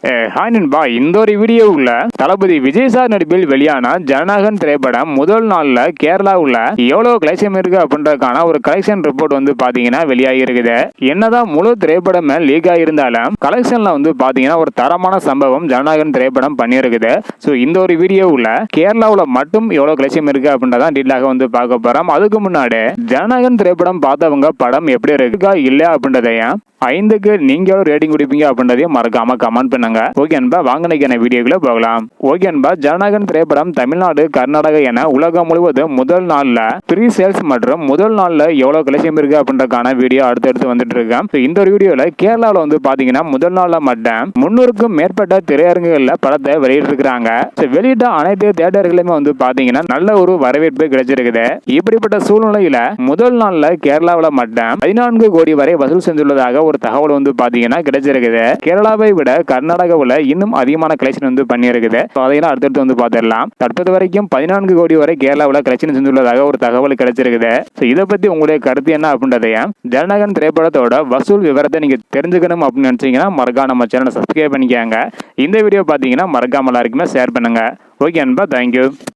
Hi நண்பா, இந்த ஒரு வீடியோவில் தளபதி விஜய் சார் நடிப்பில் வெளியான ஜனநாயகன் திரைப்படம் முதல் நாள்ல கேரளாவுல எவ்வளவு கலெக்ஷன் இருக்கு அப்படின்றதுக்கான ஒரு கலெக்ஷன் ரிப்போர்ட் பாத்தீங்கன்னா வெளியாகி இருக்குது. என்னதான் முழு திரைப்படமே லீக் ஆகியிருந்தாலும் கலெக்ஷன்ல பாத்தீங்கன்னா ஒரு தரமான சம்பவம் ஜனநாயகன் திரைப்படம் பண்ணியிருக்குது. ஸோ இந்த ஒரு வீடியோவில் கேரளாவில் மட்டும் எவ்வளவு கலெக்ஷன் இருக்கு அப்படின்றதான் டீட்டெயிலாக பார்க்க போறோம். அதுக்கு முன்னாடி ஜனநாயகன் திரைப்படம் பார்த்தவங்க படம் எப்படி இருக்கா இல்லையா அப்படின்றதையும் 5க்கு நீங்க எவ்வளவு ரேட்டிங் கொடுப்பீங்க அப்படின்றதையும் மறக்காம கமெண்ட் பண்ணுங்க. ஓகே அன்பா, வாங்க இன்னைக்கு வீடியோக்குள்ள போகலாம். ஓகே அன்பா, ஜனநாயகன் திரைப்படம் தமிழ்நாடு, கர்நாடகா என உலகம் முழுவதும் முதல் நாள்ல ப்ரீ சேல்ஸ் மற்றும் முதல் நாள்ல எவ்வளவு கலெக்ஷன் இருக்கு அப்படின்றக்கான வீடியோ அடுத்தடுத்து வந்துட்டு இருக்கு. இந்த ஒரு வீடியோல கேரளாவில் பாத்தீங்கன்னா முதல் நாள்ல மட்டும் 300க்கும் மேற்பட்ட திரையரங்குகள்ல படத்தை வெளியிட்டிருக்கிறாங்க. வெளியிட்ட அனைத்து தியேட்டர்களுமே பாத்தீங்கன்னா நல்ல ஒரு வரவேற்பு கிடைச்சிருக்குது. இப்படிப்பட்ட சூழ்நிலையில முதல் நாள்ல கேரளாவில் மட்டும் 14 கோடி வரை வசூல் செஞ்சுள்ளதாக ஒரு தகவல் பாத்தீங்கன்னா கிடைச்சிருக்குது. கேரளாவை விட கர்நாடகாவில் இன்னும் அதிகமான கலெக்ஷன் பண்ணியிருக்குது. அதையெல்லாம் அடுத்தடுத்து பார்த்துடலாம். தற்போது வரைக்கும் 14 கோடி வரை கேரளாவில் கலெக்ஷன் செஞ்சுள்ளதாக ஒரு தகவல் கிடைச்சிருக்குது. இதை பத்தி உங்களுடைய கருத்து என்ன அப்படின்றதையும் ஜனநாயகன் திரைப்படத்தோட வசூல் விவரத்தை நீங்க தெரிஞ்சுக்கணும் அப்படின்னு நினைச்சீங்கன்னா மறக்காம நம்ம சேனலை சப்ஸ்கிரைப் பண்ணிக்காங்க. இந்த வீடியோ பாத்தீங்கன்னா மறக்காம எல்லாருக்குமே ஷேர் பண்ணுங்க. ஓகே அன்பா, தேங்க்யூ.